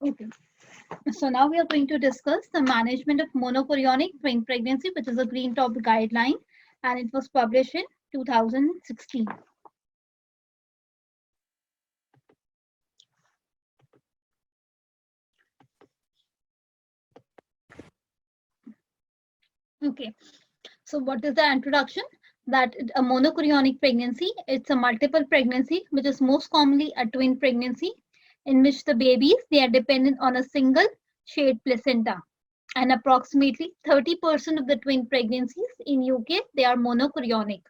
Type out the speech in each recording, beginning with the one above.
Okay. So now we are going to discuss the management of monochorionic twin pregnancy, which is a Green Top guideline, and it was published in 2016. Okay. So what is the introduction? That a monochorionic pregnancy, it's a multiple pregnancy, which is most commonly a twin pregnancy, in which the babies, they are dependent on a single shared placenta. And approximately 30% of the twin pregnancies in UK, they are monochorionic.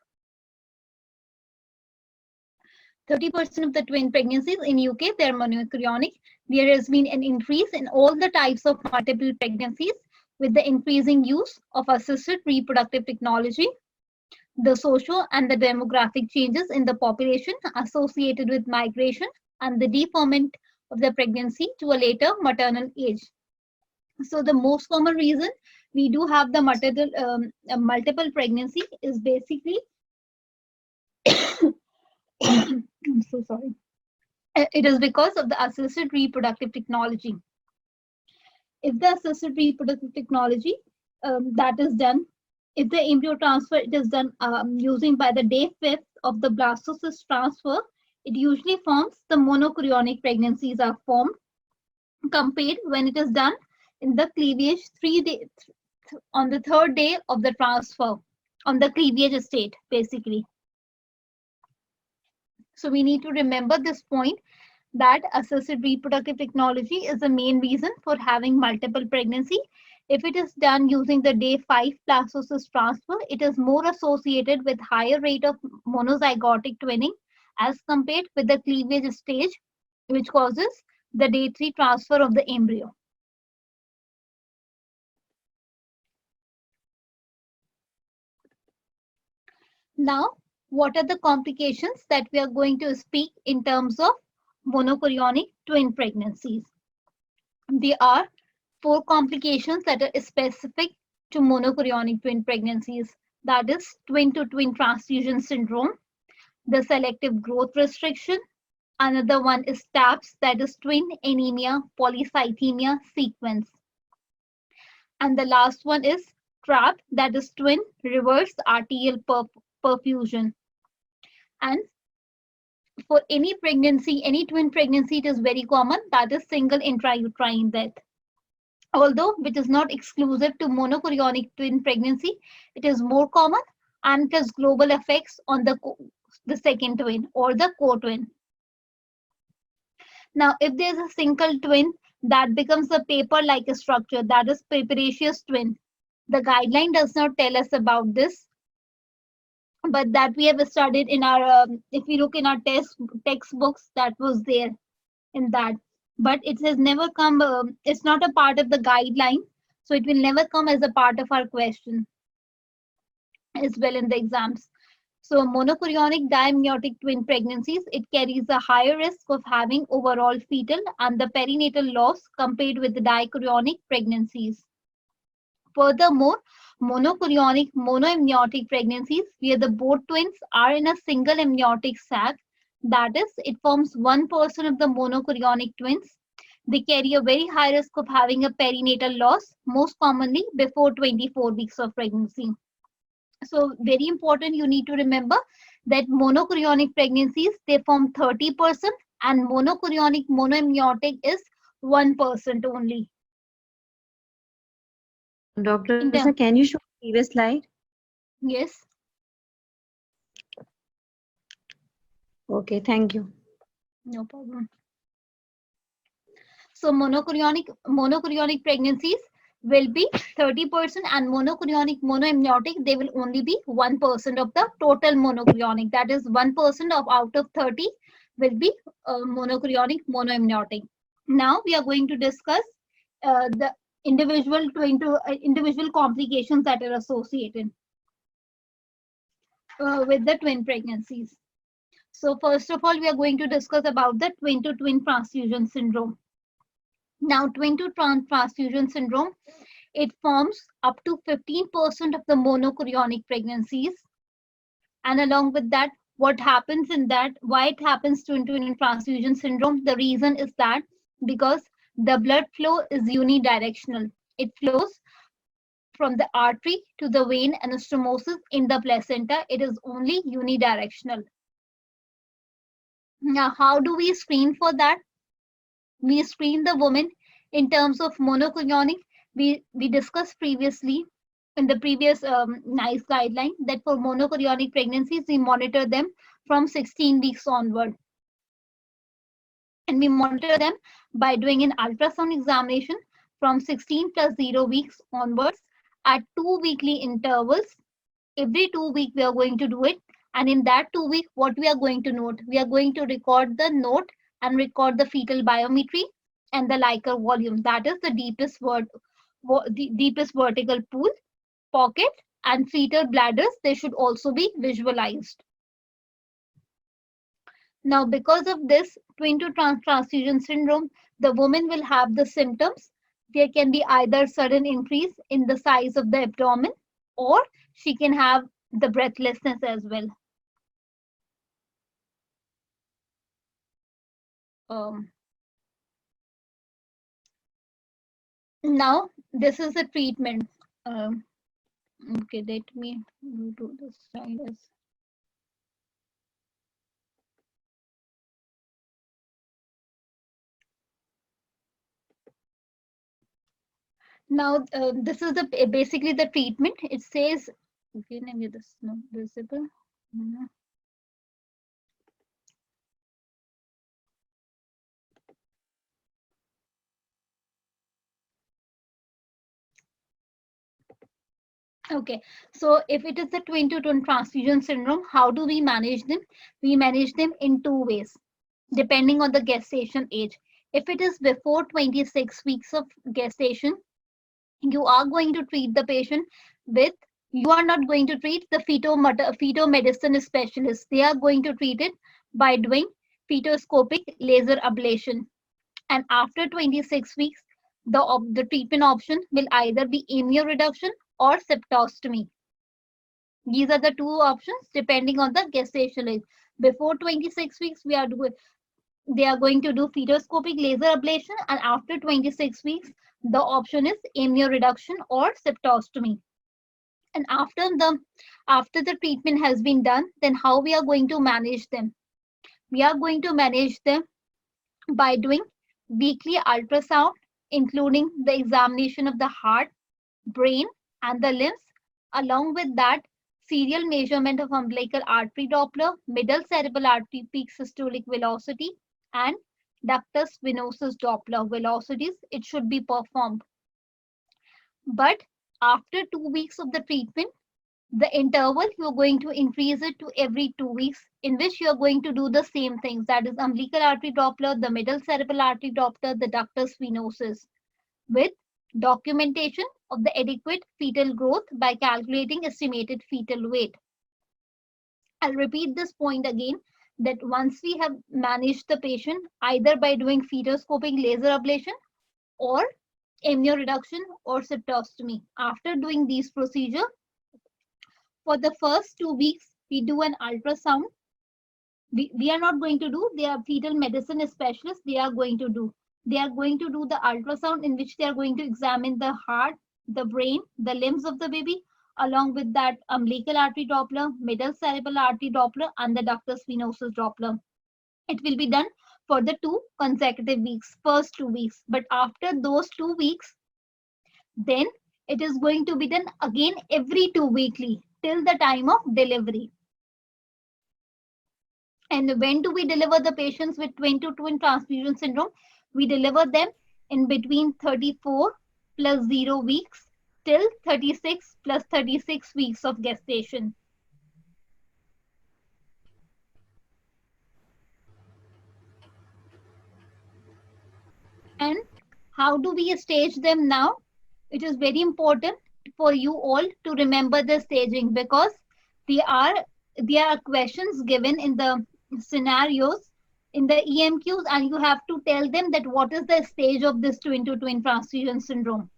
30% of the twin pregnancies in UK, they are monochorionic. There has been an increase in all the types of multiple pregnancies with the increasing use of assisted reproductive technology, the social and the demographic changes in the population associated with migration, and the deferment of the pregnancy to a later maternal age. So the most common reason we do have the multiple pregnancy is basically I'm so sorry. It is because of the assisted reproductive technology. If the assisted reproductive technology that is done, if the embryo transfer it is done using by the day 5th of the blastocyst transfer, it usually forms the monochorionic pregnancies are formed compared when it is done in the cleavage 3 days on the 3rd day of the transfer on the cleavage state basically. So we need to remember this point that assisted reproductive technology is the main reason for having multiple pregnancy. If it is done using the day 5 blastocyst transfer, it is more associated with higher rate of monozygotic twinning as compared with the cleavage stage, which causes the day 3 transfer of the embryo. Now, what are the complications that we are going to speak in terms of monochorionic twin pregnancies? There are 4 complications that are specific to monochorionic twin pregnancies. That is twin to twin transfusion syndrome, the selective growth restriction. Another one is TAPS, that is twin anemia polycythemia sequence. And the last one is TRAP, that is twin reverse arterial perfusion. And for any pregnancy, any twin pregnancy, it is very common, that is single intrauterine death. Although which is not exclusive to monochorionic twin pregnancy, it is more common and it has global effects on the second twin or the co-twin. Now, if there's a single twin, that becomes a paper-like structure, that is preparaceous twin. The guideline does not tell us about this, but that we have studied in our, if we look in our textbooks, that was there in that. But it has never come, it's not a part of the guideline, so it will never come as a part of our question as well in the exams. So monochorionic diamniotic twin pregnancies, it carries a higher risk of having overall fetal and the perinatal loss compared with the dichorionic pregnancies. Furthermore, monochorionic monoamniotic pregnancies, where the both twins are in a single amniotic sac, that is, it forms 1% of the monochorionic twins. They carry a very high risk of having a perinatal loss, most commonly before 24 weeks of pregnancy. So very important, you need to remember that monochorionic pregnancies, they form 30% and monochorionic monoamniotic is 1% only. Dr. Anusha, can you show the previous slide? Yes. Okay, thank you. No problem. So monochorionic pregnancies will be 30% and monochorionic monoamniotic, they will only be 1% of the total monochorionic. That is 1% of out of 30 will be monochorionic monoamniotic. Now we are going to discuss the individual complications that are associated with the twin pregnancies. So first of all, we are going to discuss about the twin to twin transfusion syndrome. Now, twin to transfusion syndrome, it forms up to 15% of the monochorionic pregnancies. And along with that, what happens in that, why it happens twin to twin transfusion syndrome? The reason is that because The blood flow is unidirectional. It flows from the artery to the vein, anastomosis in the placenta. It is only unidirectional. Now, how do we screen for that? We screen the woman in terms of monochorionic. We discussed previously in the previous NICE guideline that for monochorionic pregnancies, we monitor them from 16 weeks onward. And we monitor them by doing an ultrasound examination from 16 plus 0 weeks onwards at 2 weekly intervals. Every 2 weeks, we are going to do it. And in that 2 weeks, what we are going to note? We are going to record the note and record the fetal biometry and the Likert volume. That is the deepest vertical pool, pocket, and fetal bladders. They should also be visualized. Now, because of this twin to transfusion syndrome, the woman will have the symptoms. There can be either sudden increase in the size of the abdomen, or she can have the breathlessness as well. Now, this is the treatment. Okay, let me do this slide as. Now, this is basically the treatment. It says, okay, let me this not visible. Okay, so if it is the twin to twin transfusion syndrome, how do we manage them? We manage them in 2 ways, depending on the gestation age. If it is before 26 weeks of gestation, you are going to treat the patient with, you are not going to treat the fetal medicine specialist. They are going to treat it by doing fetoscopic laser ablation. And after 26 weeks, the treatment option will either be amnioreduction or septostomy. These are the 2 options depending on the gestation age. Before 26 weeks, they are going to do fetoscopic laser ablation, and after 26 weeks, the option is amnioreduction or septostomy. And after the treatment has been done, then how we are going to manage them? We are going to manage them by doing weekly ultrasound, including the examination of the heart, brain, and the limbs. Along with that, serial measurement of umbilical artery Doppler, middle cerebral artery peak systolic velocity, and ductus venosus Doppler velocities. It should be performed. But after 2 weeks of the treatment, the interval, you're going to increase it to every 2 weeks, in which you're going to do the same things. That is umbilical artery Doppler, the middle cerebral artery Doppler, the ductus venosus, with documentation of the adequate fetal growth by calculating estimated fetal weight. I'll repeat this point again, that once we have managed the patient either by doing fetoscopic laser ablation or amnioreduction or septostomy, after doing these procedures, for the first 2 weeks, we do an ultrasound. We are not going to do, they are fetal medicine specialists, they are going to do the ultrasound, in which they are going to examine the heart, the brain, the limbs of the baby, along with that umbilical artery Doppler, middle cerebral artery Doppler, and the ductus venosus Doppler. It will be done for the 2 consecutive weeks, first 2 weeks. But after those 2 weeks, then it is going to be done again every 2 weekly till the time of delivery. And when do we deliver the patients with twin to twin transfusion syndrome? We deliver them in between 34 plus 0 weeks till 36 plus 36 weeks of gestation. And how do we stage them now? It is very important for you all to remember the staging, because there are questions given in the scenarios in the EMQs, and you have to tell them that what is the stage of this twin to twin transfusion syndrome.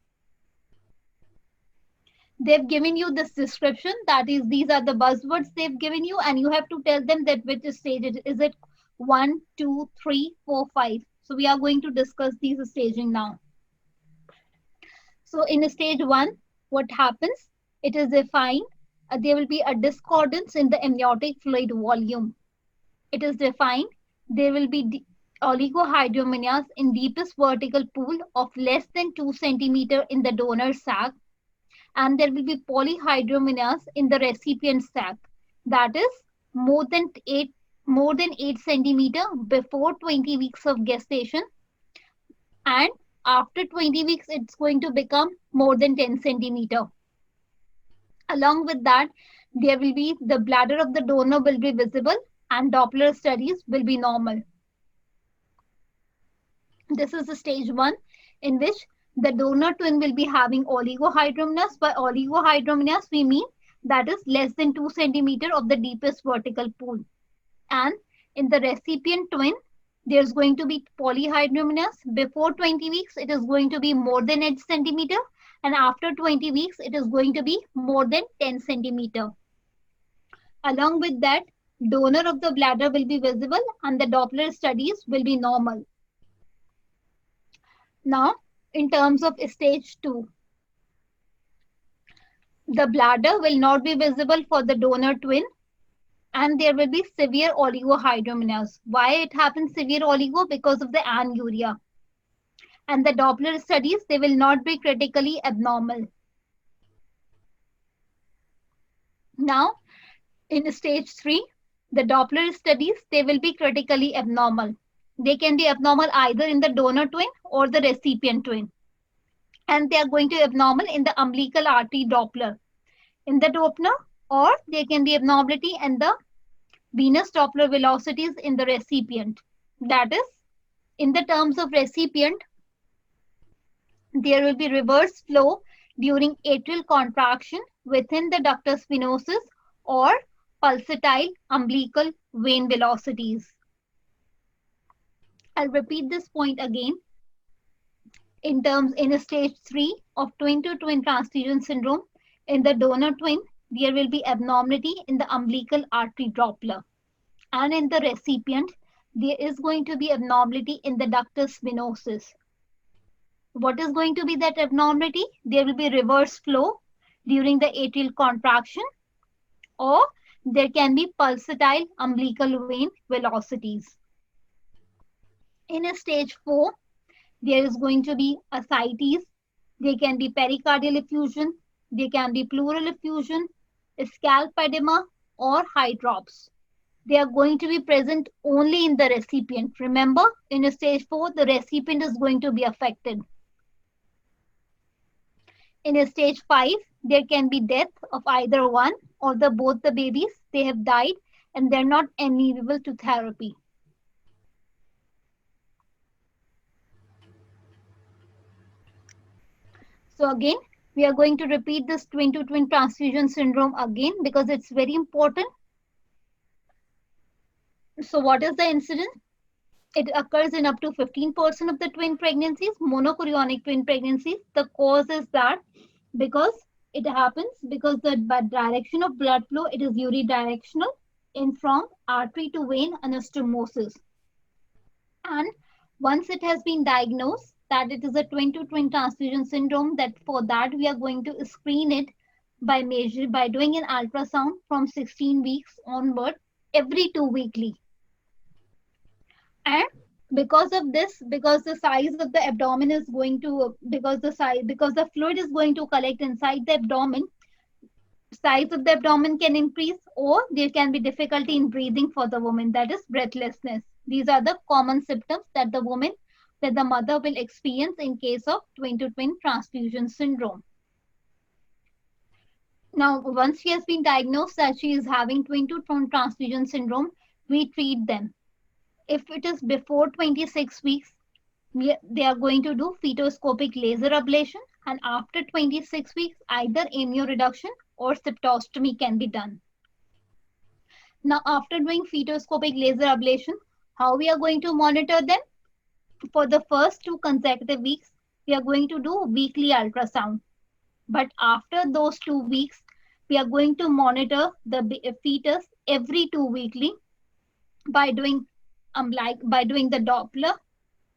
They've given you this description, that is, these are the buzzwords they've given you, and you have to tell them that which stage it is. Is it 1, 2, 3, 4, 5? So we are going to discuss these staging now. So in stage 1, what happens? It is defined, there will be a discordance in the amniotic fluid volume. It is defined, there will be oligohydramnios in deepest vertical pool of less than 2 centimeter in the donor sac, and there will be polyhydramnios in the recipient sac, that is more than 8 centimeter before 20 weeks of gestation, and after 20 weeks it's going to become more than 10 centimeter. Along with that, there will be the bladder of the donor will be visible and Doppler studies will be normal. This is the stage 1 in which the donor twin will be having oligohydramnios. By oligohydramnios, we mean that is less than 2 centimeter of the deepest vertical pool. And in the recipient twin, there's going to be polyhydramnios. Before 20 weeks, it is going to be more than 8 centimeter. And after 20 weeks, it is going to be more than 10 centimeter. Along with that, donor of the bladder will be visible and the Doppler studies will be normal. Now, in terms of stage 2, the bladder will not be visible for the donor twin and there will be severe oligohydramnios. Why it happens severe oligo? Because of the anuria. And the Doppler studies, they will not be critically abnormal. Now, in stage 3, the Doppler studies, they will be critically abnormal. They can be abnormal either in the donor twin or the recipient twin. And they are going to be abnormal in the umbilical artery Doppler. In the Doppler, or there can be abnormality in the venous Doppler velocities in the recipient. That is, in the terms of recipient, there will be reverse flow during atrial contraction within the ductus venosus or pulsatile umbilical vein velocities. I'll repeat this point again. In stage 3 of twin-to-twin transfusion syndrome, in the donor twin, there will be abnormality in the umbilical artery Doppler. And in the recipient, there is going to be abnormality in the ductus venosus. What is going to be that abnormality? There will be reverse flow during the atrial contraction, or there can be pulsatile umbilical vein velocities. In a stage 4, there is going to be ascites. There can be pericardial effusion. There can be pleural effusion, scalp edema, or hydrops. They are going to be present only in the recipient. Remember, in a stage 4, the recipient is going to be affected. In a stage 5, there can be death of either one or both the babies. They have died and they're not amenable to therapy. So again, we are going to repeat this twin-to-twin transfusion syndrome again because it's very important. So what is the incidence? It occurs in up to 15% of the twin pregnancies, monochorionic twin pregnancies. The cause is that because it happens because the direction of blood flow, it is unidirectional in from artery to vein anastomosis. And once it has been diagnosed that it is a twin-to-twin transfusion syndrome, that for that we are going to screen it by doing an ultrasound from 16 weeks onward every 2 weekly. And because of this, because the size of the abdomen is going to, because the fluid is going to collect inside the abdomen, size of the abdomen can increase, or there can be difficulty in breathing for the woman, that is breathlessness. These are the common symptoms that the mother will experience in case of twin-to-twin transfusion syndrome. Now, once she has been diagnosed that she is having twin-to-twin transfusion syndrome, we treat them. If it is before 26 weeks, they are going to do fetoscopic laser ablation, and after 26 weeks, either amnioreduction or septostomy can be done. Now, after doing fetoscopic laser ablation, how we are going to monitor them? For the first 2 consecutive weeks, we are going to do weekly ultrasound. But after those 2 weeks, we are going to monitor the fetus every 2 weekly by doing the Doppler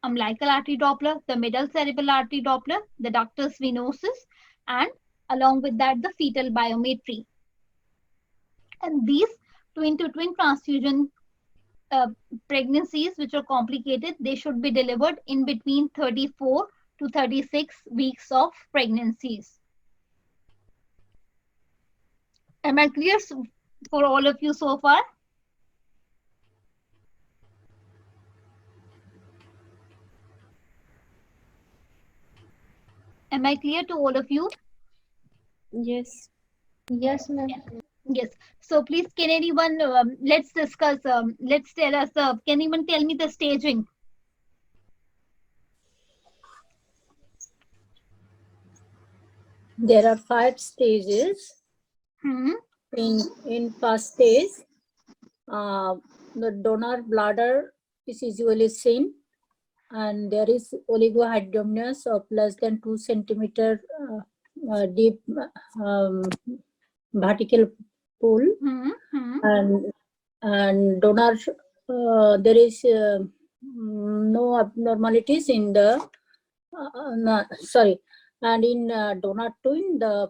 umbilical artery Doppler, the middle cerebral artery Doppler, the ductus venosus, and along with that, the fetal biometry. And these twin-to-twin transfusion pregnancies, which are complicated, they should be delivered in between 34 to 36 weeks of pregnancies. Am I clear for all of you so far? Am I clear to all of you? Yes. Yes, ma'am. Yes. So please, can anyone, let's discuss, let's tell us, can anyone tell me the staging? There are 5 stages. In first stage, the donor bladder is usually seen, and there is oligohydramnios of less than 2 centimeter deep vertical pool, and donor there is no abnormalities in the and in donor twin the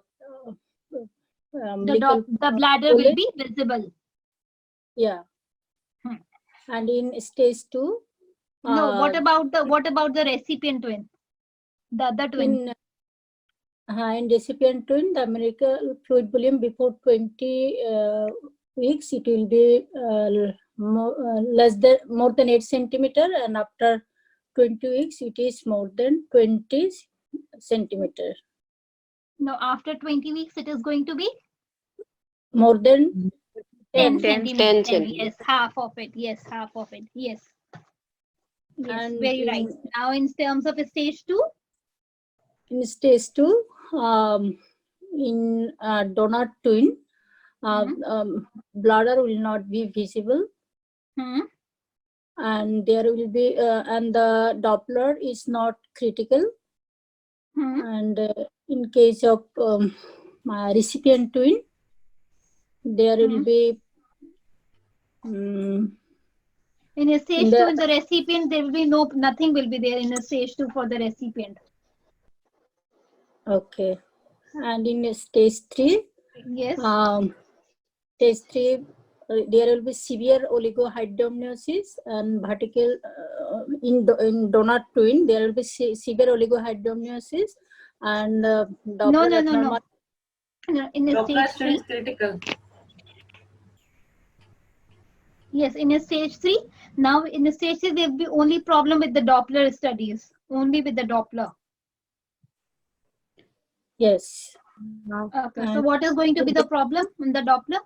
the bladder will be visible. Yeah. And in stage 2. No, what about the recipient twin? The other twin. In recipient twin, the umbilical fluid volume before 20 weeks, it will be more than 8 centimeter, and after 20 weeks, it is more than 20 centimeter. No, after 20 weeks, it is going to be more than 10 centimeter. Yes, half of it. Yes, half of it. Yes. Yes, and very right. Now, in terms of stage 2? In stage 2, in donor twin, bladder will not be visible. And there will be, and the Doppler is not critical. And in case of recipient twin, there will be in a stage 2 in the recipient, there will be nothing will be there in a stage 2 for the recipient. Okay. And in stage 3, yes, stage 3, there will be severe oligohydramniosis, and vertical in donor twin there will be severe oligohydramniosis, and Doppler no. In a stage 3 is critical. Yes, in a stage 3. Now in a stage 3, there will be only problem with the Doppler studies, only with the Doppler. Yes. Okay. So what is going to be the problem in the Doppler?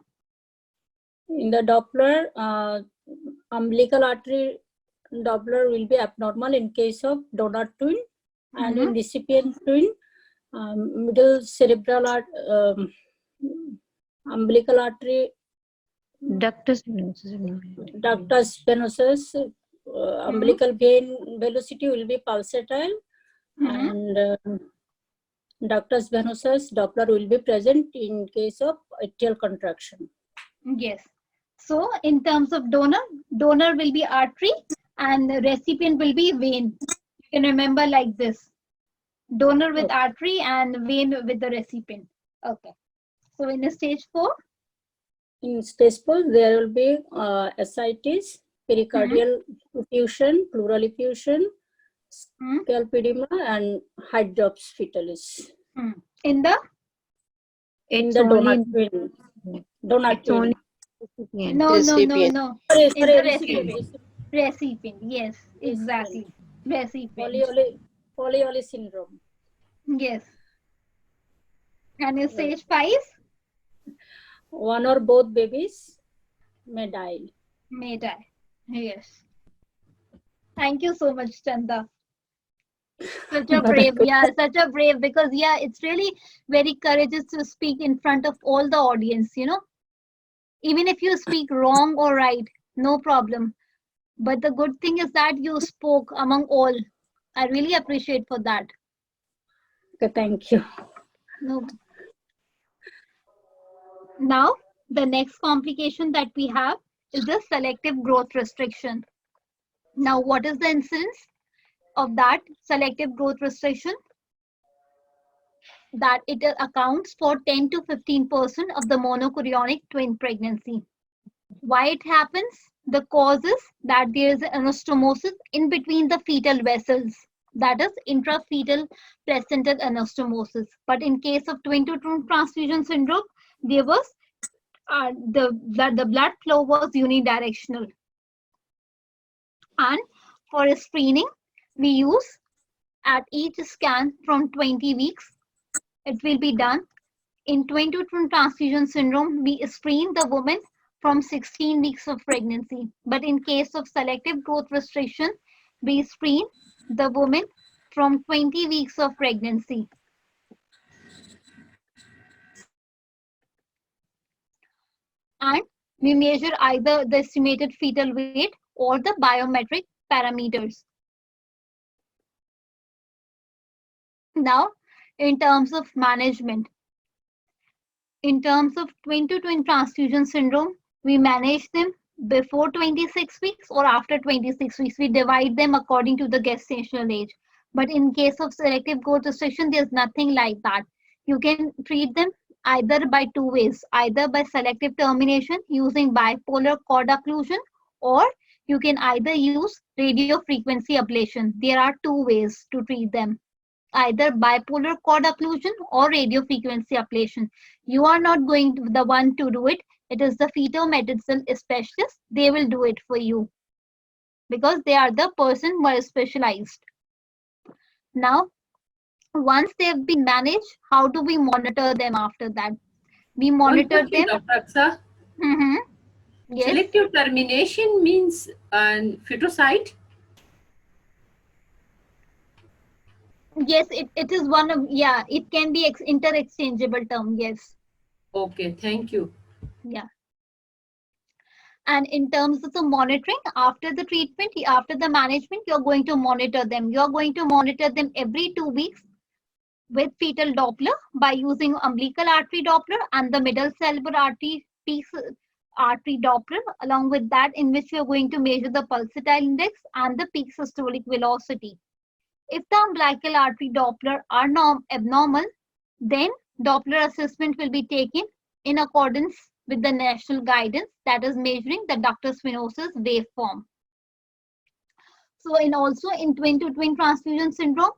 In the Doppler, umbilical artery Doppler will be abnormal in case of donor twin, and in recipient twin, middle cerebral umbilical artery Ductus venosus, umbilical vein velocity will be pulsatile, and ductus venosus Doppler will be present in case of atrial contraction. Yes. So in terms of donor will be artery and the recipient will be vein. You can remember like this. Donor with artery and vein with the recipient. Okay. So in a stage 4? In stage 4, there will be ascites, pericardial effusion, pleural effusion, scalpedema, and hydrops fetalis. In the? In the donor twin. Donor twin. No. Sorry, recipient. Yes, exactly. Recipient. Polyoli syndrome. Yes. And in stage 5? One or both babies may die. Yes. Thank you so much, Chanda. Such a brave, because it's really very courageous to speak in front of all the audience, Even if you speak wrong or right, no problem. But the good thing is that you spoke among all. I really appreciate for that. Okay, thank you. No. Now, the next complication that we have is the selective growth restriction. Now, what is the incidence? of that selective growth restriction, that it accounts for 10 to 15% of the monochorionic twin pregnancy. Why it happens? The cause is that there is anastomosis in between the fetal vessels, that is intrafetal placental anastomosis. But in case of twin to twin transfusion syndrome, there was the blood flow was unidirectional. And for screening, we use at each scan from 20 weeks, it will be done. In twin to twin transfusion syndrome, we screen the woman from 16 weeks of pregnancy. But in case of selective growth restriction, we screen the woman from 20 weeks of pregnancy. And we measure either the estimated fetal weight or the biometric parameters. Now, in terms of management, in terms of twin to twin transfusion syndrome, we manage them before 26 weeks or after 26 weeks. We divide them according to the gestational age. But in case of selective growth restriction, there's nothing like that. You can treat them either by two ways, either by selective termination using bipolar cord occlusion, or you can either use radio frequency ablation. There are two ways to treat them, either bipolar cord occlusion or radio frequency ablation. You are not going to the one to do it. It is the fetal medicine specialist. They will do it for you because they are the person who are specialized. Now, once they have been managed, how do we monitor them after that? We monitor them. Dr. Aksa, Yes. selective termination means feticide? Yes, it is one of, yeah, it can be interchangeable term, yes. Okay, thank you. Yeah. And in terms of the monitoring, after the treatment, after the management, you're going to monitor them. You're going to monitor them every 2 weeks with fetal Doppler by using umbilical artery Doppler and the middle cerebral artery Doppler, along with that, in which you're going to measure the pulsatile index and the peak systolic velocity. If the umbilical artery Doppler are abnormal, then Doppler assessment will be taken in accordance with the national guidance, that is measuring the ductus venosus waveform. So also in twin to twin transfusion syndrome,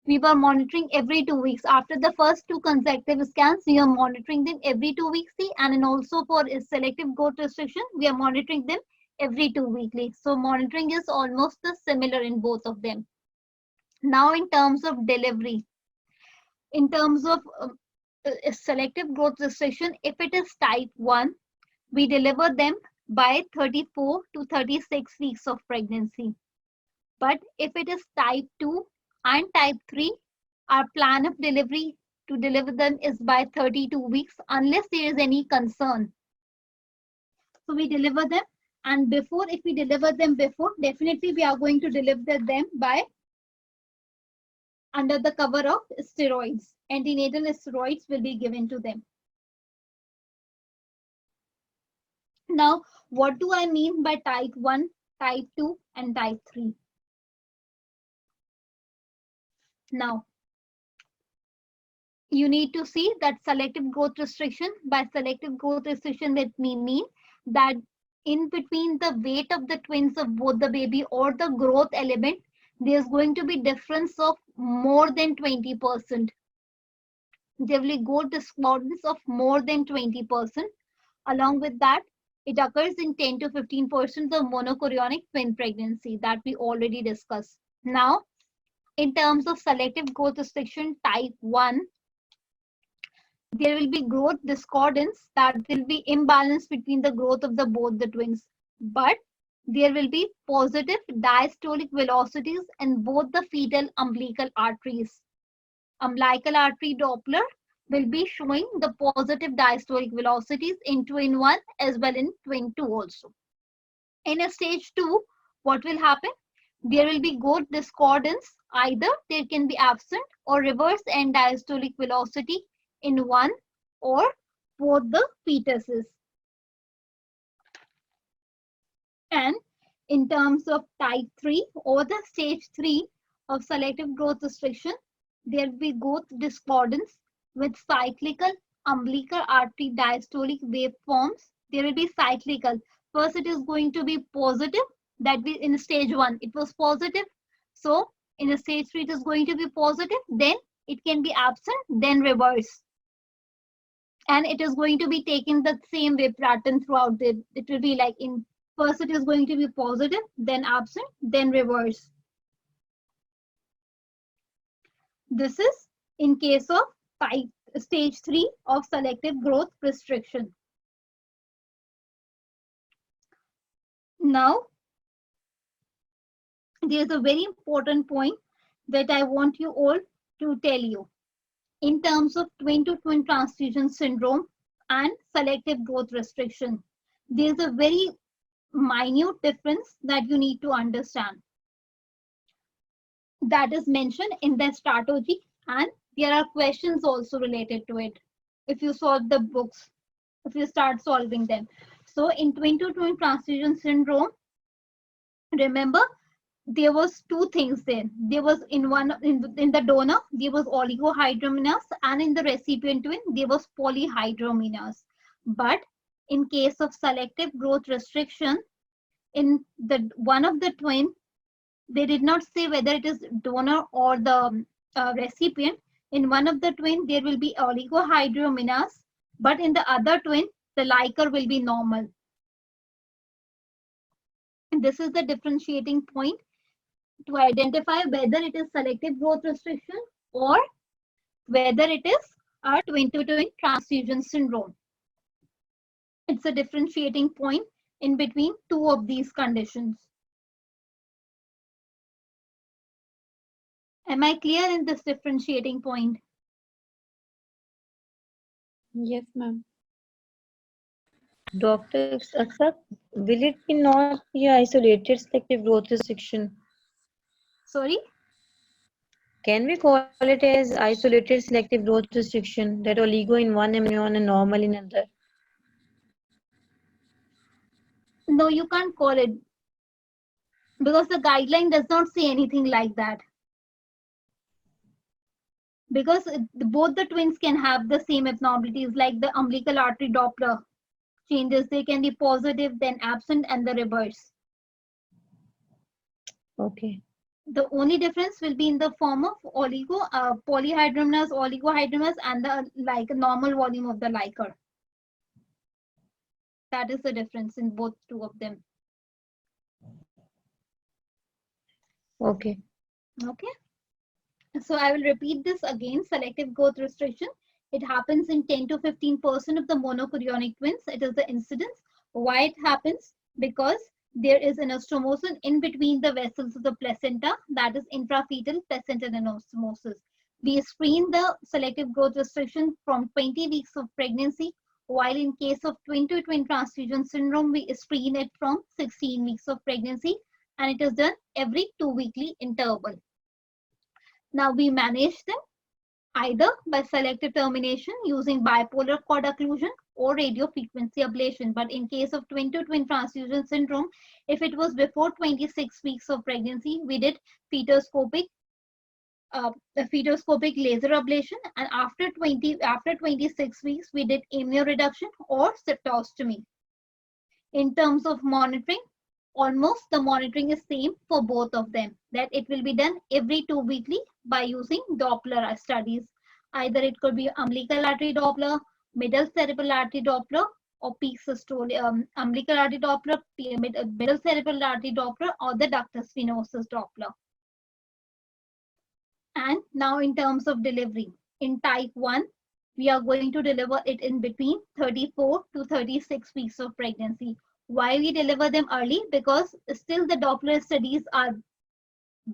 we were monitoring every 2 weeks. After the first 2 consecutive scans, we are monitoring them every 2 weeks, and also for selective growth restriction, we are monitoring them every 2 weekly. So monitoring is almost similar in both of them. Now, in terms of delivery, in terms of selective growth restriction, if it is type 1, we deliver them by 34 to 36 weeks of pregnancy. But if it is type 2 and type 3, our plan of delivery to deliver them is by 32 weeks unless there is any concern. So we deliver them, and before, if we deliver them before, definitely we are going to deliver them by under the cover of steroids. Antenatal steroids will be given to them. Now, what do I mean by type 1, type 2, and type 3? Now, you need to see that selective growth restriction. By selective growth restriction, that mean that in between the weight of the twins of both the baby or the growth element, there's going to be difference of more than 20%. There will be growth discordance of more than 20%. Along with that, it occurs in 10 to 15% of monochorionic twin pregnancy that we already discussed. Now, in terms of selective growth restriction type 1, there will be growth discordance, that will be imbalance between the growth of both the twins. But there will be positive diastolic velocities in both the fetal umbilical arteries. Umbilical artery Doppler will be showing the positive diastolic velocities in twin 1 as well in twin 2 also. In a stage 2, what will happen? There will be growth discordance. Either there can be absent or reverse end diastolic velocity in one or both the fetuses. And in terms of type 3 or the stage 3 of selective growth restriction, there will be growth discordance with cyclical umbilical artery diastolic waveforms. There will be cyclical. First, it is going to be positive. That we in stage 1, it was positive. So in a stage 3, it is going to be positive. Then it can be absent, then reverse. And it is going to be taken the same wave pattern throughout. It will be like in first, it is going to be positive, then absent, then reverse. This is in case of stage 3 of selective growth restriction. Now, there's a very important point that I want you all to tell you in terms of twin-to-twin transfusion syndrome and selective growth restriction. There's a very minute difference that you need to understand. That is mentioned in the strategy, and there are questions also related to it. If you solve the books, if you start solving them. So in twin-to-twin transfusion syndrome, remember, there was 2 things there. There was in the donor, there was oligohydramnios, and in the recipient twin, there was polyhydramnios. But in case of selective growth restriction, in the one of the twin, they did not say whether it is donor or the recipient. In one of the twin, there will be oligohydramnios, but in the other twin, the liker will be normal. And this is the differentiating point to identify whether it is selective growth restriction or whether it is a twin-to-twin transfusion syndrome. It's a differentiating point in between 2 of these conditions. Am I clear in this differentiating point? Yes, ma'am. Dr. Aksa, will it be not be isolated selective growth restriction? Sorry? Can we call it as isolated selective growth restriction, that oligo in one amnion and normal in another? No, you can't call it, because the guideline does not say anything like that. Because both the twins can have the same abnormalities, like the umbilical artery Doppler changes. They can be positive, then absent, and the reverse. Okay. The only difference will be in the form of polyhydramnios, oligohydramnios, and the normal volume of the liker. That is the difference in both 2 of them. Okay. Okay. So I will repeat this again. Selective growth restriction. It happens in 10 to 15% of the monochorionic twins. It is the incidence. Why it happens? Because there is an anastomosis in between the vessels of the placenta, that is intrafetal placental anastomosis. We screen the selective growth restriction from 20 weeks of pregnancy, while in case of twin-to-twin transfusion syndrome, we screen it from 16 weeks of pregnancy, and it is done every 2-weekly interval. Now we manage them either by selective termination using bipolar cord occlusion or radiofrequency ablation. But in case of twin-to-twin transfusion syndrome, if it was before 26 weeks of pregnancy, we did fetoscopic laser ablation, and after 26 weeks, we did amnioreduction or septostomy. In terms of monitoring, almost the monitoring is same for both of them, that it will be done every 2-weekly by using Doppler studies. Either it could be umbilical artery Doppler, middle cerebral artery Doppler, or peak systole, umbilical artery Doppler, middle cerebral artery Doppler, or the ductus venosus Doppler. And now in terms of delivery, in type 1, we are going to deliver it in between 34 to 36 weeks of pregnancy. Why we deliver them early? Because still the Doppler studies are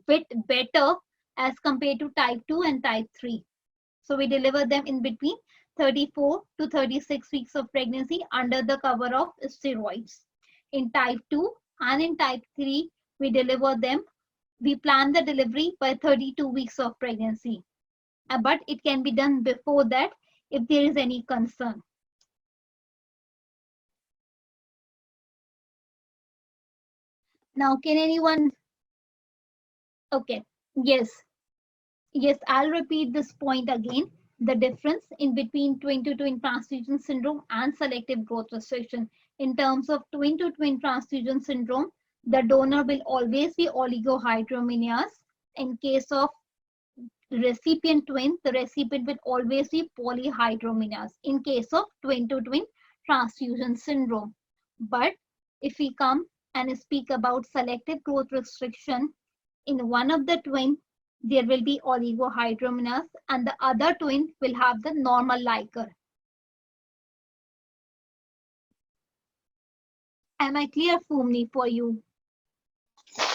bit better as compared to type 2 and type 3. So we deliver them in between 34 to 36 weeks of pregnancy under the cover of steroids. In type 2 and in type 3, we deliver them, we plan the delivery by 32 weeks of pregnancy. But it can be done before that if there is any concern. Now, can anyone? Okay, Yes. Yes, I'll repeat this point again. The difference in between twin-to-twin transfusion syndrome and selective growth restriction. In terms of twin-to-twin transfusion syndrome, the donor will always be oligohydramnios. In case of recipient twin, the recipient will always be polyhydramnios in case of twin-to-twin transfusion syndrome. But if we come and speak about selective growth restriction, in one of the twin, there will be oligohydramnios and the other twin will have the normal liker. Am I clear, Fumni, for you?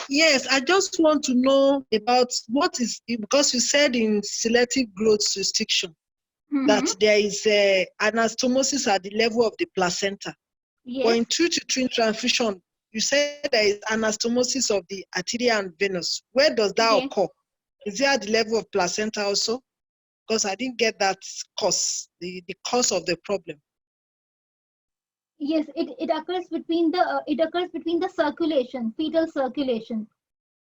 Yes, I just want to know about what is, because you said in selective growth restriction that there is anastomosis at the level of the placenta. But in Yes, twin-to-twin transfusion, you said there is anastomosis of the arteria and venous. Where does that yes, occur? Is it at the level of placenta also? Because I didn't get that cause, the cause of the problem. yes. It occurs between the circulation, fetal circulation,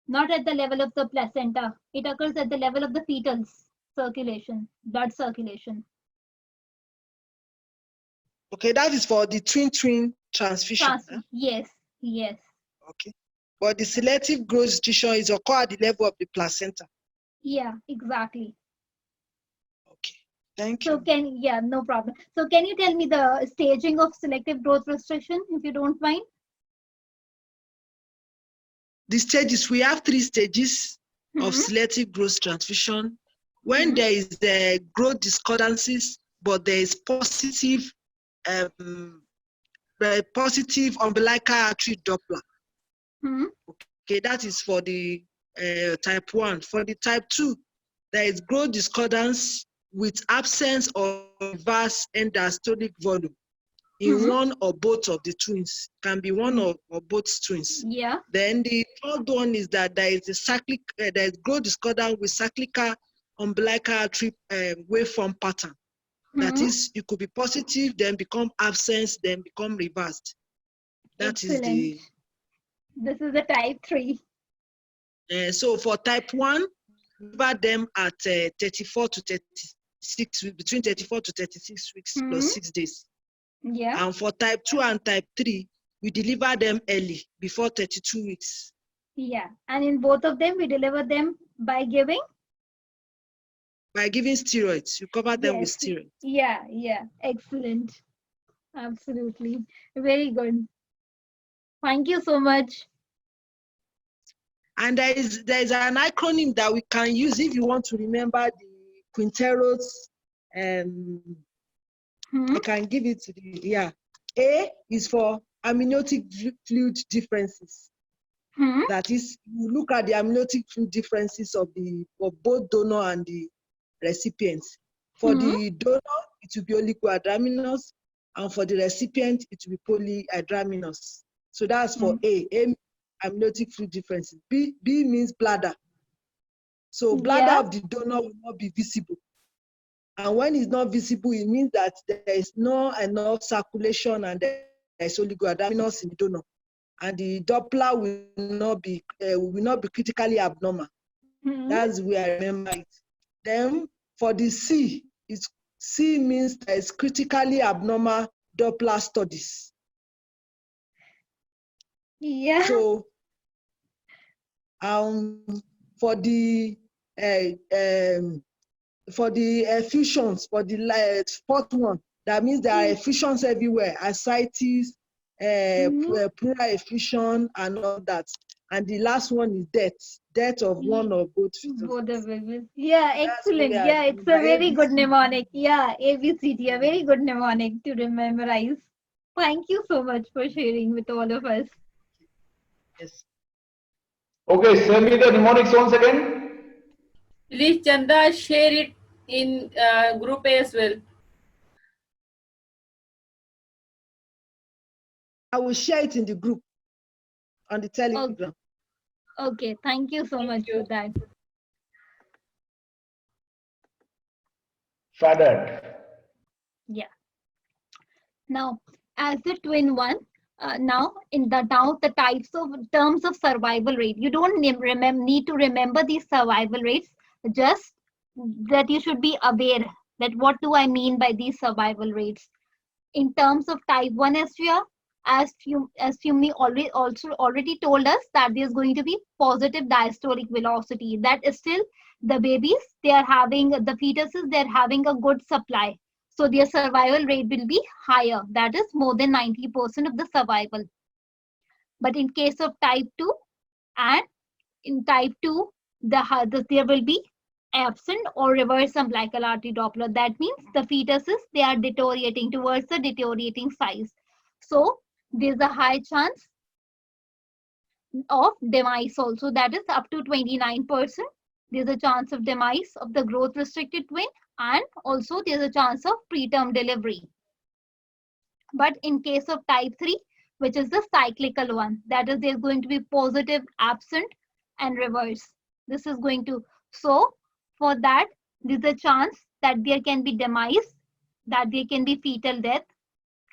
not at the level of the placenta. It occurs at the level of the fetal circulation, blood circulation. Okay, that is for the twin-twin transfusion. Yes, yes. Okay. But the selective growth restriction is occur at the level of the placenta. Yeah, exactly. Okay, thank So you. no problem. So can you tell me the staging of selective growth restriction, if you don't mind? The stages, we have 3 stages of Mhm. selective growth transfusion. When Mhm. there is the growth discordances, but there is positive umbilical artery Doppler. Mhm. Okay, that is for the type 1. For the type 2, there is growth discordance with absence of reverse endostolic volume in Mhm. one or both of the twins. Can be one or both twins. Yeah. Then the third one is that there is a cyclic, there is growth discordance with cyclical umbilical artery waveform pattern. That Mhm. is, it could be positive, then become absence, then become reversed. That is Excellent. the. This is the type 3. So for type 1, deliver them at 34 to 36 weeks, between 34 to 36 weeks Mhm. plus 6 days. Yeah. And for type 2 and type 3, we deliver them early, before 32 weeks. Yeah. And in both of them, we deliver them by giving? By giving steroids, you cover them with Yes. steroids. Yeah. Yeah. Excellent. Absolutely. Very good. Thank you so much. And there is an acronym that we can use if you want to remember the Quinteros. I can give it to you. Yeah. A is for amniotic fluid differences. Hmm. That is, you look at the amniotic fluid differences of both donor and the recipient. For the donor, it will be oligohydramnios, and for the recipient, it will be polyhydramnios. So that's for A. A, amniotic fluid differences. B means bladder. So bladder Yeah. of the donor will not be visible. And when it's not visible, it means that there is not enough circulation and there is oligohydramnios in the donor. And the Doppler will not be critically abnormal. That's where I remember it. Then for the C, C means there is critically abnormal Doppler studies. Yeah. So for the effusions, for the fourth one, that means there are effusions everywhere, ascites, pleural effusion, and all that. And the last one is death of one or both fetuses. Both of it. Yeah, That's the way excellent. I Yeah, it's a remember very good ABC. mnemonic. Yeah, ABCD, a very good mnemonic to memorize. Thank you so much for sharing with all of us. Yes. Okay, send me the mnemonics once again. Please, Chanda, share it in group A as well. I will share it in the group on the Telegram. Okay, thank you so much for that. Fadat. Yeah. Now, as the twin one, now the types of terms of survival rate. You don't need to remember these survival rates, just that you should be aware that what do I mean by these survival rates. In terms of type 1 SVR, as Yumi already told us, that there's going to be positive diastolic velocity. That is still the babies, the fetuses, they're having a good supply. So their survival rate will be higher. That is more than 90% of the survival. But in case of type 2, and in type 2, there will be absent or reverse umbilical artery Doppler. That means the fetuses, they are deteriorating towards the deteriorating size. So there's a high chance of demise also, that is up to 29%. There's a chance of demise of the growth restricted twin, and also there's a chance of preterm delivery. But in case of type 3, which is the cyclical one, that is there's going to be positive, absent, and reverse. This is going to, so for that, there's a chance that there can be demise, that there can be fetal death,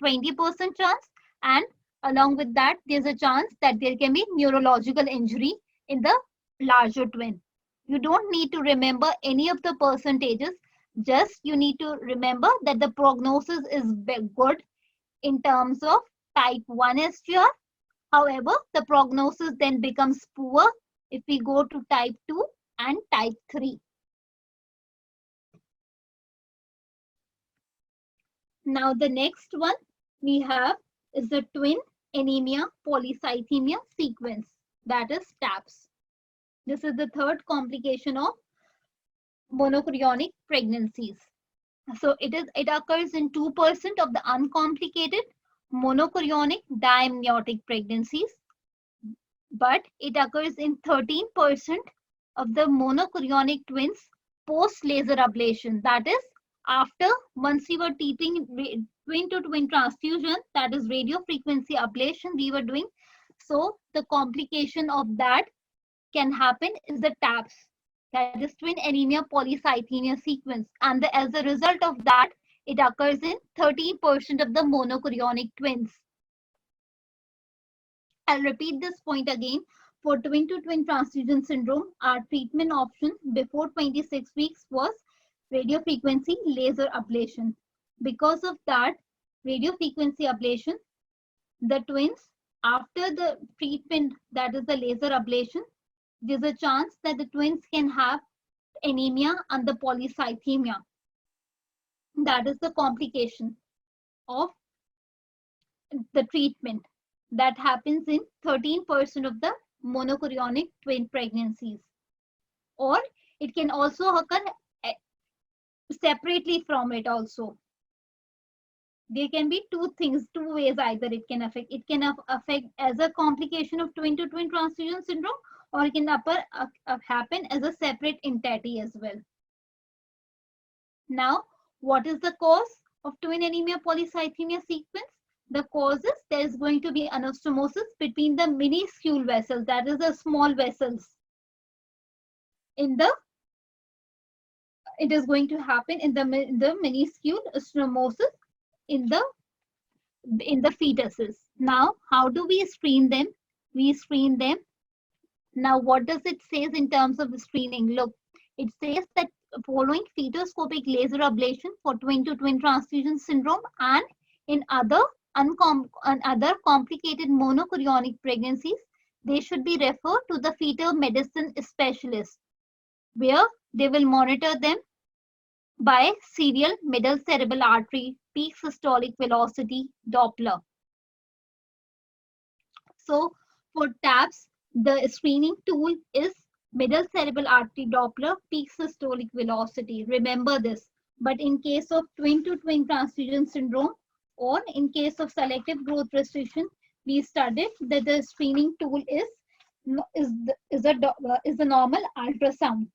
20% chance, and along with that, there's a chance that there can be neurological injury in the larger twin. You don't need to remember any of the percentages, just you need to remember that the prognosis is good in terms of type 1 SVR. However, the prognosis then becomes poor if we go to type 2 and type 3. Now the next one we have is the twin anemia polycythemia sequence, that is TAPS. This is the third complication of monochorionic pregnancies. So it occurs in 2% of the uncomplicated monochorionic diamniotic pregnancies, but it occurs in 13% of the monochorionic twins post laser ablation. That is, after, once we were treating twin to twin transfusion, that is radio frequency ablation we were doing. So the complication of that can happen is the TAPS, that is twin anemia polycythemia sequence, and as a result of that, it occurs in 13% of the monochorionic twins. I'll repeat this point again. For twin to twin transfusion syndrome, our treatment option before 26 weeks was radiofrequency laser ablation. Because of that radiofrequency ablation, the twins, after the treatment, that is the laser ablation, there's a chance that the twins can have anemia and the polycythemia. That is the complication of the treatment that happens in 13% of the monochorionic twin pregnancies. Or it can also occur separately from it also. There can be two ways either it can affect. It can affect as a complication of twin to twin transfusion syndrome, or it can happen as a separate entity as well. Now, what is the cause of twin anemia polycythemia sequence? The cause is there is going to be anastomosis between the minuscule vessels, that is the small vessels. It is going to happen in the minuscule anastomosis in the fetuses. Now, how do we screen them? We screen them. Now, what does it say in terms of screening? Look, it says that following fetoscopic laser ablation for twin to twin transfusion syndrome and in other complicated monochorionic pregnancies, they should be referred to the fetal medicine specialist, where they will monitor them by serial middle cerebral artery peak systolic velocity Doppler. So for TAPS, the screening tool is middle cerebral artery Doppler peak systolic velocity. Remember this. But in case of twin to twin transfusion syndrome, or in case of selective growth restriction, we studied that the screening tool is a normal ultrasound.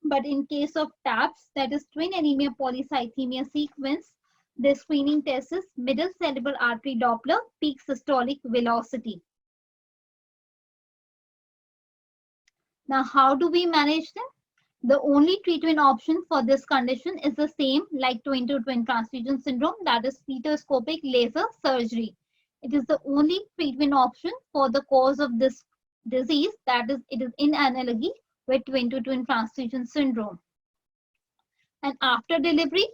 But in case of TAPS, that is twin anemia polycythemia sequence, the screening test is middle cerebral artery Doppler peak systolic velocity. Now, how do we manage them? The only treatment option for this condition is the same like twin to twin transfusion syndrome, that is fetoscopic laser surgery. It is the only treatment option for the cause of this disease, that is, it is in analogy with twin-to-twin transfusion syndrome. And after delivery,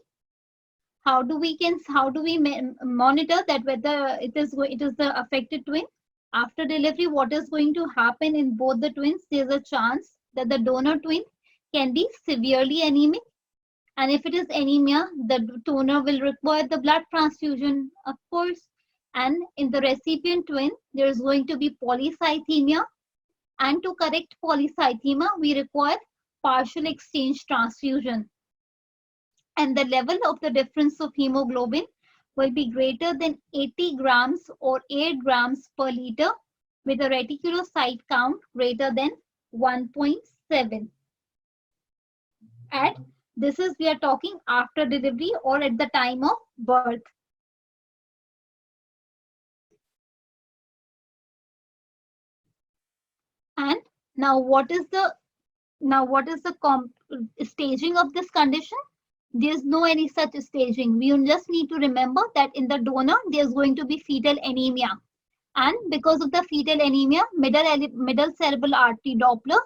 how do we monitor that whether it is the affected twin? After delivery, what is going to happen in both the twins? There's a chance that the donor twin can be severely anemic, and if it is anemia, the donor will require the blood transfusion, of course. And in the recipient twin, there is going to be polycythemia, and to correct polycythemia, we require partial exchange transfusion. And the level of the difference of hemoglobin will be greater than 80 grams or 8 grams per liter with a reticulocyte count greater than 1.7. And this is, we are talking after delivery or at the time of birth. And now what is the staging of this condition? There's no any such staging. We just need to remember that in the donor, there's going to be fetal anemia. And because of the fetal anemia, middle cerebral artery Doppler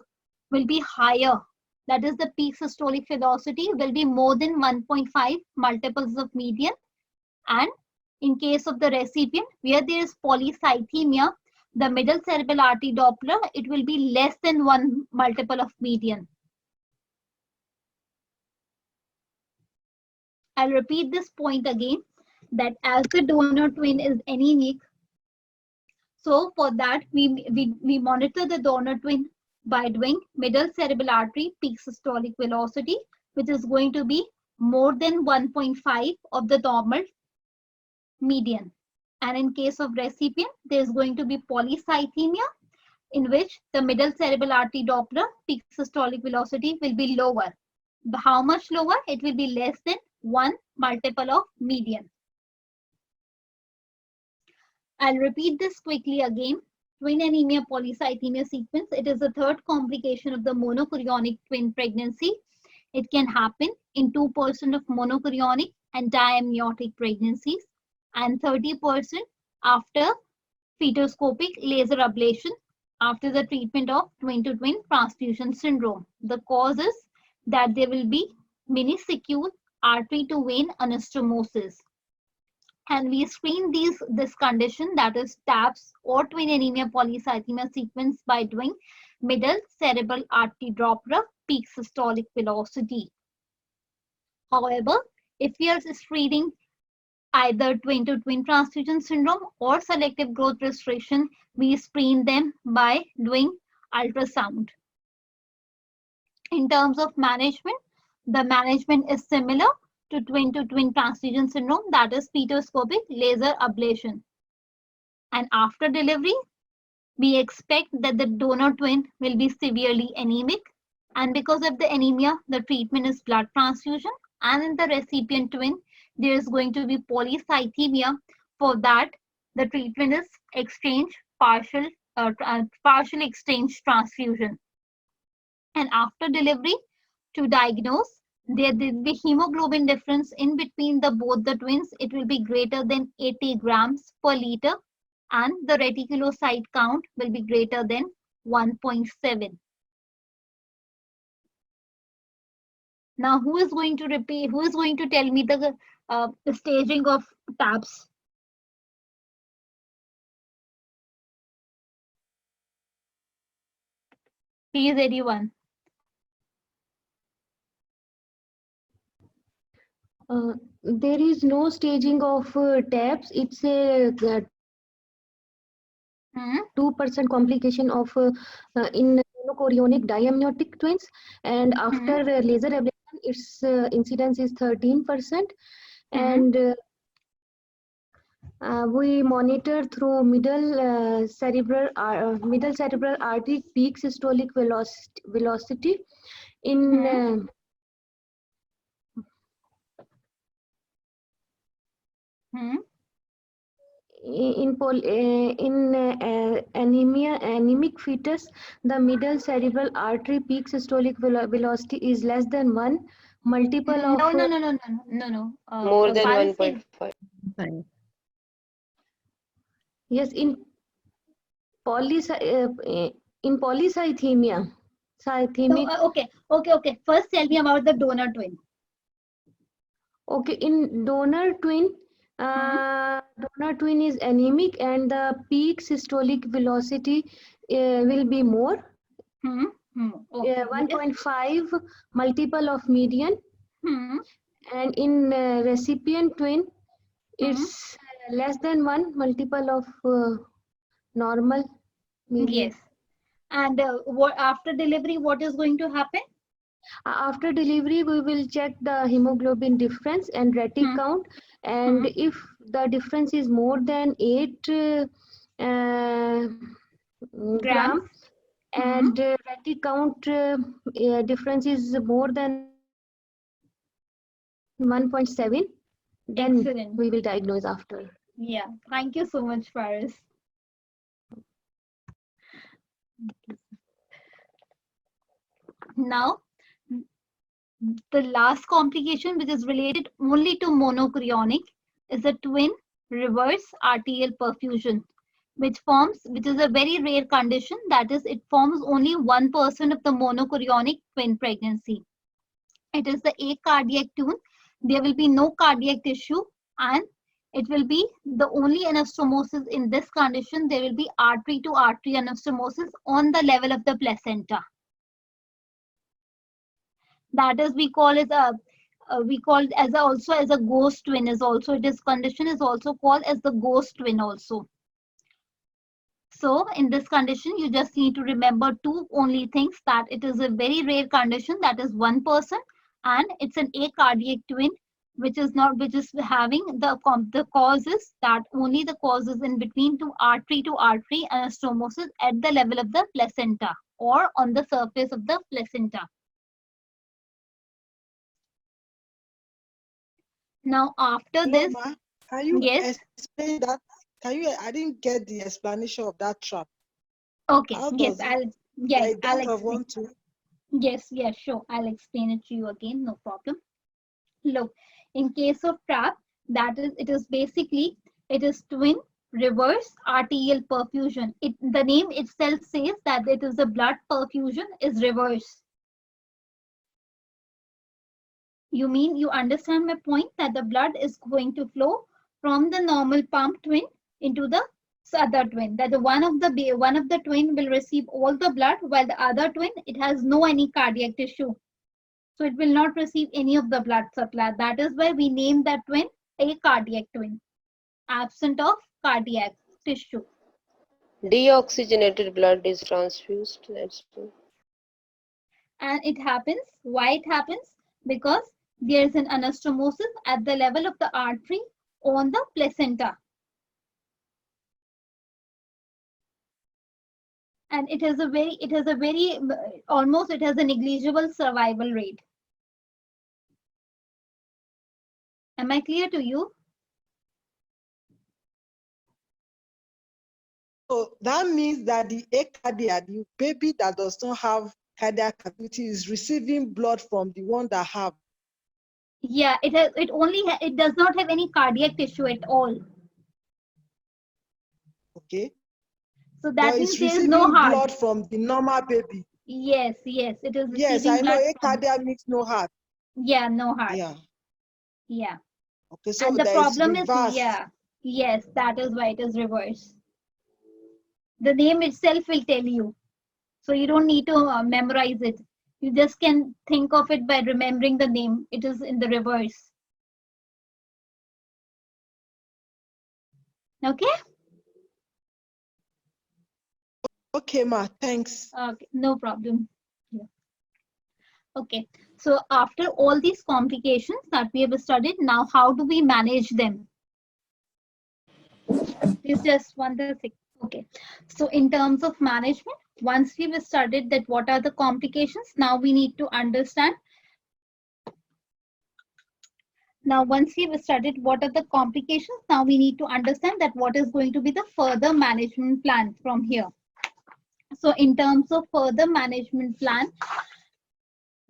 will be higher. That is, the peak systolic velocity will be more than 1.5 multiples of median. And in case of the recipient, where there is polycythemia, the middle cerebral artery Doppler, it will be less than 1 multiple of median. I'll repeat this point again, that as the donor twin is anemic, so for that we monitor the donor twin by doing middle cerebral artery peak systolic velocity, which is going to be more than 1.5 of the normal median. And in case of recipient, there's going to be polycythemia, in which the middle cerebral artery Doppler peak systolic velocity will be lower. How much lower? It will be less than 1 multiple of median. I'll repeat this quickly again. Twin anemia polycythemia sequence. It is the third complication of the monochorionic twin pregnancy. It can happen in 2% of monochorionic and diamniotic pregnancies, and 30% after fetoscopic laser ablation after the treatment of twin-to-twin transfusion syndrome. The cause is that there will be minisecule artery to vein anastomosis. And we screen this condition, that is TAPS or twin anemia polycythemia sequence, by doing middle cerebral artery Doppler peak systolic velocity. However, if we are screening either twin-to-twin transfusion syndrome or selective growth restriction, we screen them by doing ultrasound. In terms of management, the management is similar to twin-to-twin transfusion syndrome, that is fetoscopic laser ablation. And after delivery, we expect that the donor twin will be severely anemic, and because of the anemia, the treatment is blood transfusion. And in the recipient twin, there is going to be polycythemia. For that, the treatment is partial exchange transfusion. And after delivery, to diagnose, there will be hemoglobin difference in between both the twins. It will be greater than 80 grams per liter, and the reticulocyte count will be greater than 1.7. Now, who is going to tell me the staging of TAPS? Please, anyone. There is no staging of TAPS. It's a 2% complication of in monochorionic diamniotic twins, and after laser ablation, its incidence is 13%. And we monitor through middle cerebral artery peak systolic velocity in anemic fetus. The middle cerebral artery peak systolic velocity is less than 1 multiple of No. More than 1.5. Yes, in polycythemia, So, cythemic. okay. First, tell me about the donor twin. Okay, in donor twin, is anemic and the peak systolic velocity will be more. Okay. Yes. 1.5 multiple of median. And in recipient twin, it's less than 1 multiple of normal median. Yes. And what after delivery, what is going to happen? After delivery, we will check the hemoglobin difference and retic count. And if the difference is more than 8 gram and retic count difference is more than 1.7, then Excellent. we will diagnose after. Yeah. Thank you so much, Faris. Now, the last complication, which is related only to monochorionic, is a twin reverse arterial perfusion, which is a very rare condition. That is, it forms only 1% of the monochorionic twin pregnancy. It is the acardiac twin. There will be no cardiac tissue, and it will be the only anastomosis in this condition. There will be artery to artery anastomosis on the level of the placenta. That is, we call it also as a ghost twin. Is also, this condition is also called as the ghost twin also. So in this condition, you just need to remember two only things: that it is a very rare condition, that is 1%, and it's an acardiac twin, which is having the causes, that only the causes in between to artery anastomosis at the level of the placenta or on the surface of the placenta. Now, after this, Norma, can you yes, explain that? I didn't get the explanation of that trap. okay, How yes, does it? I'll I explain. want to. Yes, sure. I'll explain it to you again. No problem. Look, in case of trap, it is twin reverse arterial perfusion. The name itself says that it is a blood perfusion is reverse. You understand my point, that the blood is going to flow from the normal pump twin into the other twin. That one of the twin will receive all the blood, while the other twin, it has no any cardiac tissue. So it will not receive any of the blood supply. That is why we name that twin a cardiac twin, absent of cardiac tissue. Deoxygenated blood is transfused. That's true. And it happens. Why it happens? Because there is an anastomosis at the level of the artery on the placenta. And it has a negligible survival rate. Am I clear to you? So that means that the acardia, the baby that does not have cardiac activity, is receiving blood from the one that have. Yeah, it does not have any cardiac tissue at all. Okay. So that but means it's there is receiving no heart. blood from the normal baby. Yes, it is receiving Yes, I know blood from- acardia means no heart. Yeah, no heart. Yeah. Yeah. Okay, so And the there is problem is, reverse. yes, that is why it is reverse. The name itself will tell you. So you don't need to memorize it. You just can think of it by remembering the name. It is in the reverse. Okay? Okay, ma, thanks. Okay, no problem. Yeah. Okay, so after all these complications that we have studied, now how do we manage them? Please just one second. Okay, so in terms of management, once we've studied that what are the complications, now we need to understand. Now, once we've studied what are the complications, now we need to understand that what is going to be the further management plan from here. So in terms of further management plan,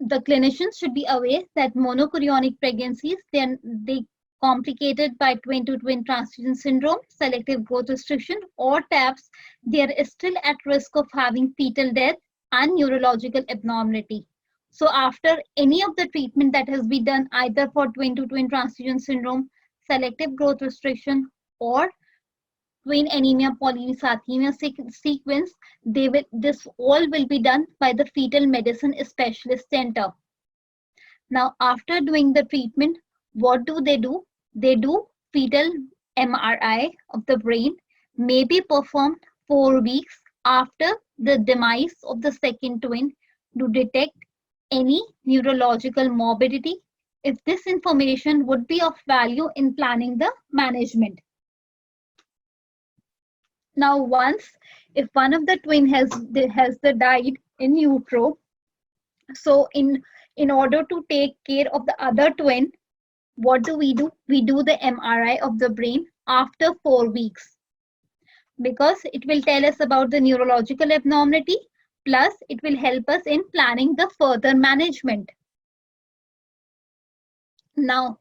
the clinicians should be aware that monochorionic pregnancies, they complicated by twin-to-twin transfusion syndrome, selective growth restriction, or TAPS, they are still at risk of having fetal death and neurological abnormality. So after any of the treatment that has been done either for twin-to-twin transfusion syndrome, selective growth restriction, or twin anemia polycythemia sequence, this all will be done by the fetal medicine specialist center. Now, after doing the treatment, what do? They do fetal MRI of the brain, may be performed 4 weeks after the demise of the second twin to detect any neurological morbidity, if this information would be of value in planning the management. Now, if one of the twin has died in utero, so in order to take care of the other twin, what do? We do the MRI of the brain after 4 weeks, because it will tell us about the neurological abnormality, plus it will help us in planning the further management. Now,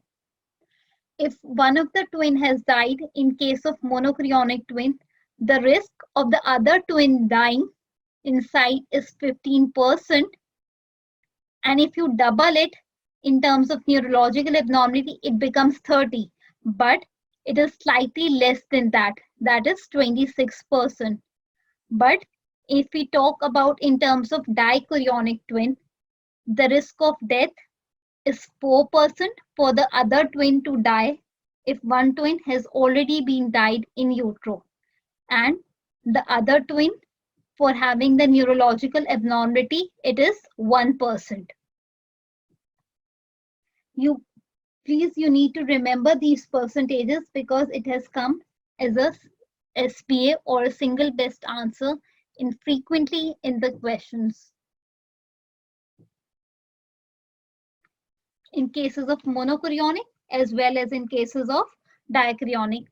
if one of the twin has died in case of monochorionic twin, the risk of the other twin dying inside is 15%. And if you double it in terms of neurological abnormality, it becomes 30. But it is slightly less than that. That is 26%. But if we talk about in terms of dichorionic twin, the risk of death is 4% for the other twin to die if one twin has already been died in utero, and the other twin for having the neurological abnormality, it is 1%. You need to remember these percentages because it has come as a SBA or a single best answer infrequently in the questions. In cases of monochorionic as well as in cases of dichorionic.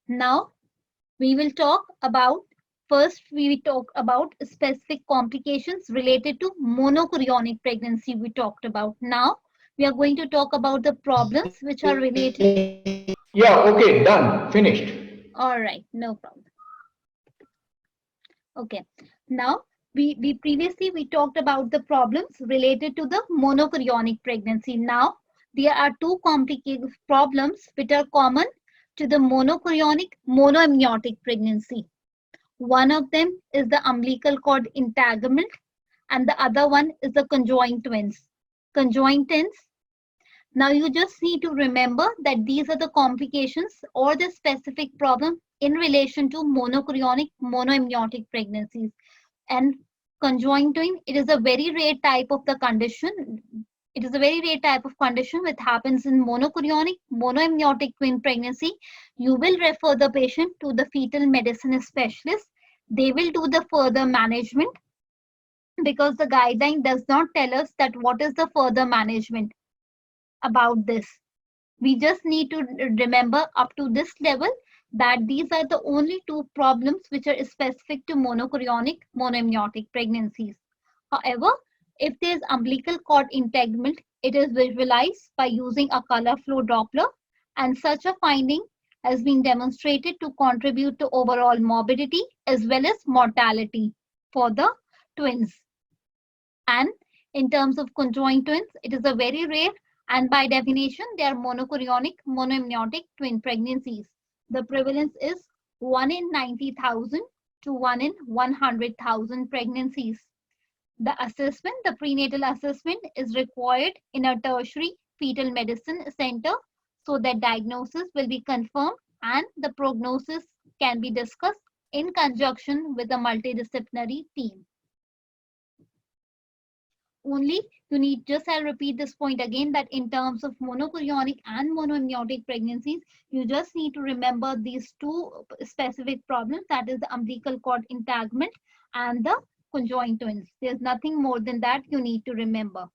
Now we will talk about, first we will talk about specific complications related to monochorionic pregnancy we talked about. Now we are going to talk about the problems which are related. Yeah, okay, done, finished. All right, no problem. Okay, now we previously we talked about the problems related to the monochorionic pregnancy. Now there are two complicated problems which are common to the monochorionic monoamniotic pregnancy. One of them is the umbilical cord entanglement and the other one is the conjoined twins. Conjoined twins. Now you just need to remember that these are the complications or the specific problem in relation to monochorionic monoamniotic pregnancies. And conjoined twin, it is a very rare type of the condition. It is a very rare type of condition which happens in monochorionic monoamniotic twin pregnancy. You will refer the patient to the fetal medicine specialist. They will do the further management because the guideline does not tell us that what is the further management about this. We just need to remember up to this level that these are the only two problems which are specific to monochorionic monoamniotic pregnancies. However, if there is umbilical cord entanglement, it is visualized by using a color flow Doppler, and such a finding has been demonstrated to contribute to overall morbidity as well as mortality for the twins. And in terms of conjoined twins, it is a very rare, and by definition, they are monochorionic monoamniotic twin pregnancies. The prevalence is 1 in 90,000 to 1 in 100,000 pregnancies. The assessment, the prenatal assessment, is required in a tertiary fetal medicine center so that diagnosis will be confirmed and the prognosis can be discussed in conjunction with a multidisciplinary team. Only you need, just I'll repeat this point again, that in terms of monochorionic and monoamniotic pregnancies, you just need to remember these two specific problems, that is the umbilical cord entanglement and the conjoined twins. There's nothing more than that you need to remember.